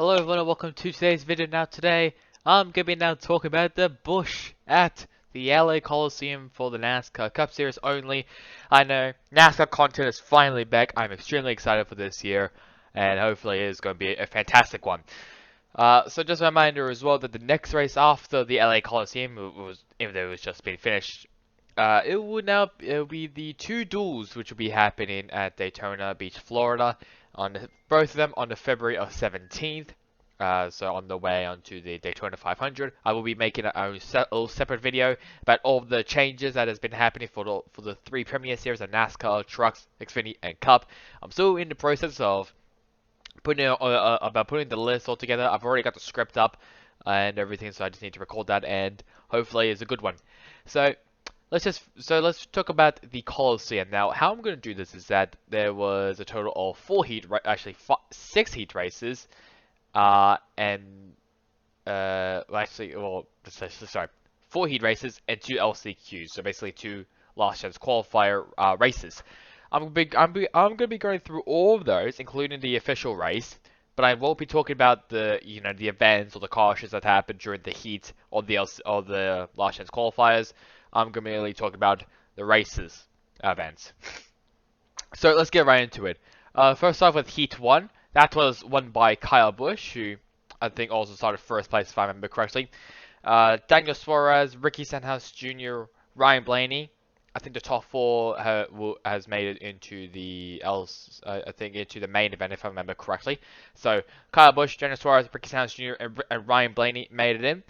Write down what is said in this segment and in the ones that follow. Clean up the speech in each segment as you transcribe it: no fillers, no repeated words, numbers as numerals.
Hello everyone and welcome to today's video. Now today, I'm going to be now talking about the Busch at the LA Coliseum for the NASCAR Cup Series only. I know NASCAR content is finally back. I'm extremely excited for this year and hopefully it is going to be a fantastic one. So just a reminder as well that the next race after the LA Coliseum, even though it was just being finished, it will be the two duels which will be happening at Daytona Beach, Florida, both of them on the February of 17th. So on the way onto the Daytona 500, I will be making a little separate video about all of the changes that has been happening for the three premier series of NASCAR, Trucks, Xfinity, and Cup. I'm still in the process of putting the list all together. I've already got the script up and everything, so I just need to record that, and hopefully it's a good one. So let's talk about the Coliseum. Now, how I'm going to do this is that there was a total of six heat races, four heat races and two LCQs. So basically, two last chance qualifier races. I'm going to be going through all of those, including the official race. But I won't be talking about the events or the cautions that happened during the heat or the last chance qualifiers. I'm going to mainly talk about the races events. So let's get right into it. First off with Heat 1. That was won by Kyle Busch, who I think also started first place if I remember correctly. Daniel Suarez, Ricky Stenhouse Jr., Ryan Blaney. I think the top four has made it into into the main event if I remember correctly. So Kyle Busch, Daniel Suarez, Ricky Stenhouse Jr., and Ryan Blaney made it in.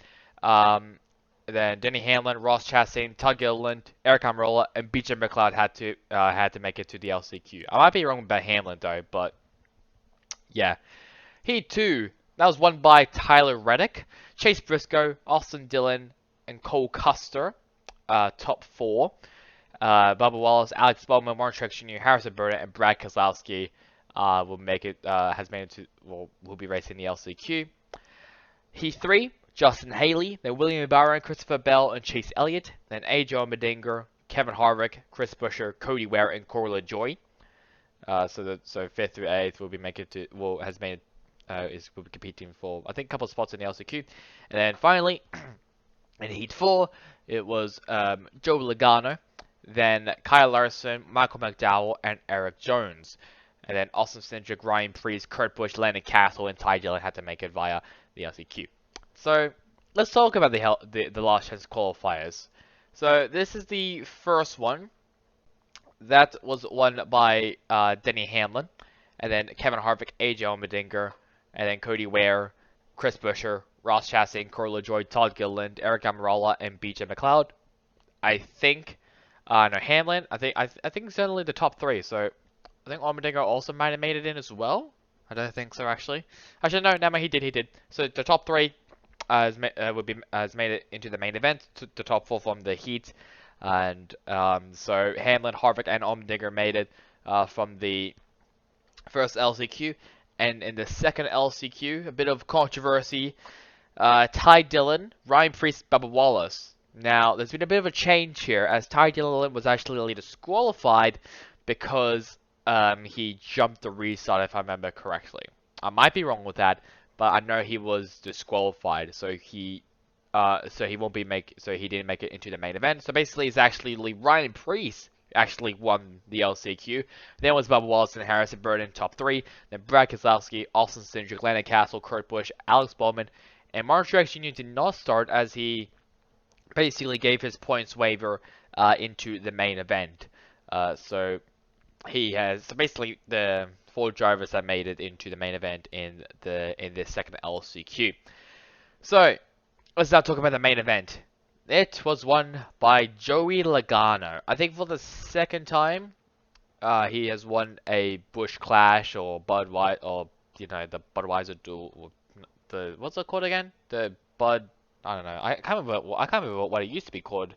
Then Denny Hamlin, Ross Chastain, Todd Gilliland, Eric Almirola, and BJ McLeod had to make it to the LCQ. I might be wrong about Hamlin though, but yeah. Heat 2, that was won by Tyler Reddick, Chase Briscoe, Austin Dillon, and Cole Custer. Top four. Bubba Wallace, Alex Bowman, Warren Truex Jr., Harrison Burton, and Brad Keselowski will be racing the LCQ. Heat 3, Justin Haley, then William Byron, Christopher Bell, and Chase Elliott, then AJ Allmendinger, Kevin Harvick, Chris Buescher, Cody Ware, and Corey LaJoie. So 5th through 8th will be competing for I think a couple of spots in the LCQ, and then finally in Heat 4 it was Joe Logano, then Kyle Larson, Michael McDowell, and Eric Jones, and then Austin Cindric, Ryan Preece, Kurt Busch, Landon Castle, and Ty Dillon had to make it via the LCQ. So let's talk about the last chance qualifiers. So this is the first one. That was won by Denny Hamlin, and then Kevin Harvick, AJ Allmendinger, and then Cody Ware, Chris Buescher, Ross Chastain, Corey LaJoie, Todd Gilliland, Eric Almirola, and BJ McLeod. I think, Hamlin. I think certainly the top three. So I think Allmendinger also might have made it in as well. I don't think so actually. Actually, no, never mind. He did. So the top three has made it into the main event. The top four from the heat. And so Hamlin, Harvick, and Allmendinger made it from the first LCQ. And in the second LCQ, a bit of controversy. Ty Dillon, Ryan Preece, Bubba Wallace. Now, there's been a bit of a change here, as Ty Dillon was actually disqualified because he jumped the restart, if I remember correctly. I might be wrong with that, but I know he was disqualified, so he didn't make it into the main event. So basically, it's actually Ryan Preece actually won the LCQ. Then was Bubba Wallace and Harrison Burton top three. Then Brad Keselowski, Austin Cindric, Landon Castle, Kurt Busch, Alex Bowman, and Martin Truex Jr. did not start as he basically gave his points waiver into the main event. So basically the four drivers that made it into the main event in this second LCQ. So let's now talk about the main event. It was won by Joey Logano. I think for the second time, he has won a Busch Clash or Budweiser, or the Budweiser duel. What's it called again? The Bud. I don't know. I can't remember what it used to be called.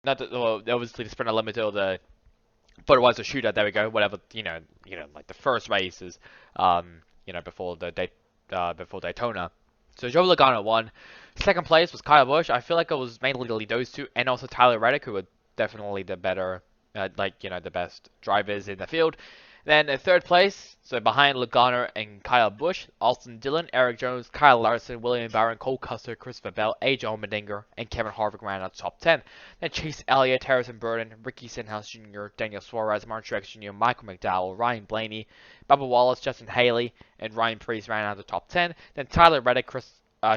Not obviously the Sprint Unlimited or the Budweiser Shootout. There we go. Whatever. Like the first races. Before Daytona. So Joe Logano won. Second place was Kyle Busch. I feel like it was mainly those two, and also Tyler Reddick, who were definitely the better, the best drivers in the field. Then in third place, so behind Logano and Kyle Busch, Austin Dillon, Eric Jones, Kyle Larson, William Byron, Cole Custer, Christopher Bell, AJ Allmendinger, and Kevin Harvick ran out the top 10. Then Chase Elliott, Harrison Burton, Ricky Stenhouse Jr., Daniel Suarez, Martin Truex Jr., Michael McDowell, Ryan Blaney, Bubba Wallace, Justin Haley, and Ryan Preece ran out the top 10. Then Tyler Reddick,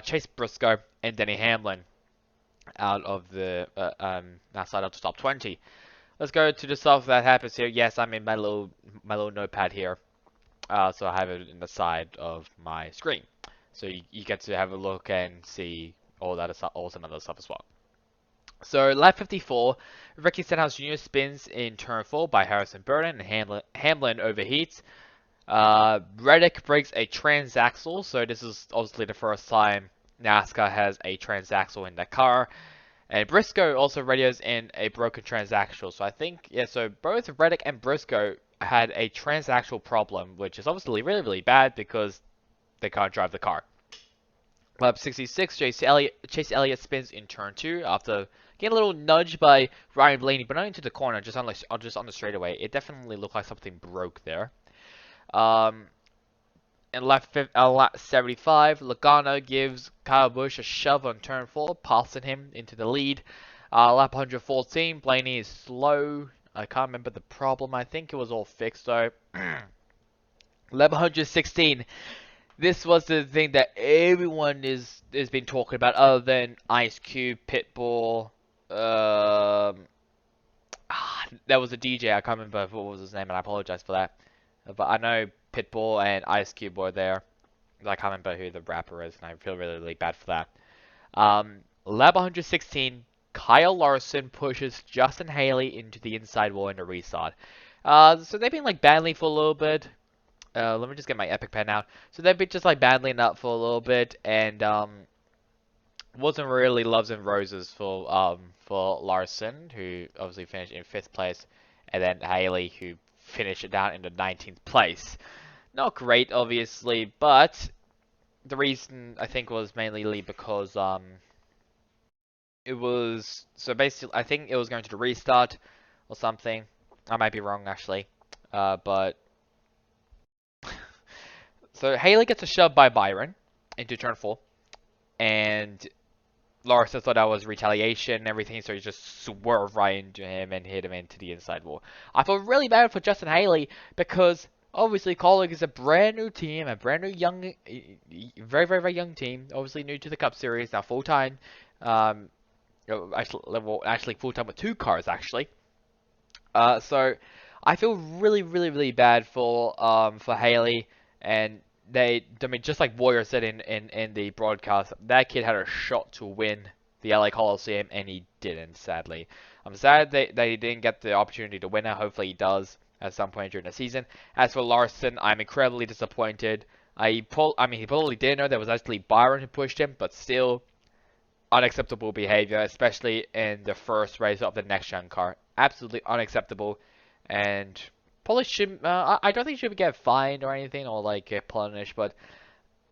Chase Briscoe, and Denny Hamlin out of the outside of the top 20. Let's go to the stuff that happens here. Yes, I'm in my little notepad here, so I have it in the side of my screen, so you get to have a look and see all some other stuff as well. So lap 54, Ricky Stenhouse Jr. spins in turn 4 by Harrison Burton, and Hamlin overheats. Reddick breaks a transaxle, so this is obviously the first time NASCAR has a transaxle in the car. And Briscoe also radios in a broken transaxle. So I think, yeah, so both Reddick and Briscoe had a transaxle problem, which is obviously really, really bad because they can't drive the car. Lap 66, Chase Elliott spins in turn 2 after getting a little nudge by Ryan Blaney, but not into the corner, just on the straightaway. It definitely looked like something broke there. In lap 75, Logano gives Kyle Busch a shove on turn 4, passing him into the lead. Lap 114, Blaney is slow. I can't remember the problem. I think it was all fixed though. Lap 116, this was the thing that everyone has been talking about, other than Ice Cube, Pitbull. That was a DJ. I can't remember what was his name, and I apologize for that. But I know Pitbull and Ice Cube were there. I can't remember who the rapper is, and I feel really, really bad for that. Lap 116, Kyle Larson pushes Justin Haley into the inside wall in a restart. So they've been like battling for a little bit. Let me just get my epic pen out. So they've been just like battling up for a little bit, and wasn't really loves and roses for Larson, who obviously finished in 5th place, and then Haley, who finished it down in the 19th place. Not great, obviously, but the reason I think was mainly because it was, so basically I think it was going to the restart or something. I might be wrong actually, but so Haley gets a shove by Byron into turn 4, and Larson thought that was retaliation and everything, so he just swerved right into him and hit him into the inside wall. I feel really bad for Justin Haley because obviously Kaulig is a brand new team, a brand new young, very, very, very young team. Obviously new to the Cup Series, now full time. Actually full time with 2 cars actually. So I feel really, really, really bad for Haley, and I mean, just like Warrior said in the broadcast, that kid had a shot to win the LA Coliseum, and he didn't, sadly. I'm sad that he didn't get the opportunity to win it. Hopefully he does at some point during the season. As for Larson, I'm incredibly disappointed. He probably didn't know there was actually Byron who pushed him, but still, unacceptable behavior, especially in the first race of the next-gen car. Absolutely unacceptable, and probably should. I don't think he should get fined or anything, or like get punished. But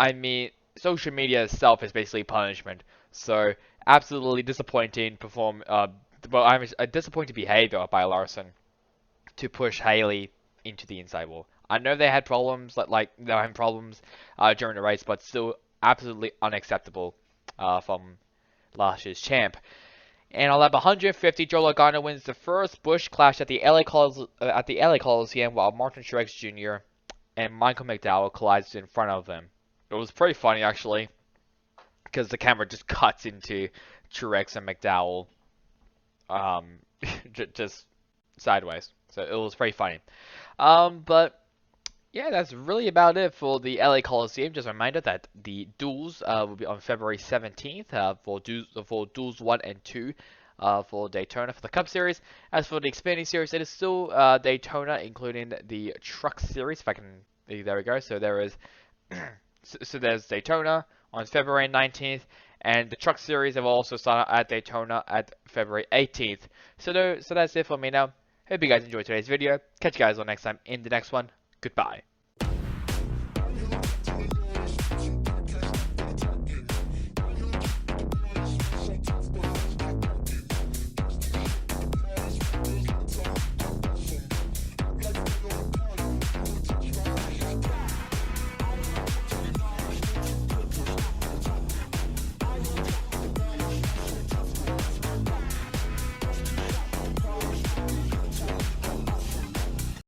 I mean, social media itself is basically punishment. So absolutely disappointing a disappointing behavior by Larson to push Haley into the inside wall. I know they had problems, like they were having problems during the race, but still absolutely unacceptable from last year's champ. And on lap 150, Joe Logano wins the first Busch clash at the LA Coliseum, while Martin Truex Jr. and Michael McDowell collides in front of him. It was pretty funny, actually, because the camera just cuts into Truex and McDowell just sideways. So it was pretty funny. But yeah, that's really about it for the LA Coliseum. Just a reminder that the duels will be on February 17th for duels 1 and 2 for Daytona for the Cup Series. As for the Xfinity Series, it is still Daytona, including the Truck Series. If I can, there we go. So there is, so there's Daytona on February 19th, and the Truck Series will also start at Daytona at February 18th. So that's it for me now. Hope you guys enjoyed today's video. Catch you guys on next time in the next one. Goodbye.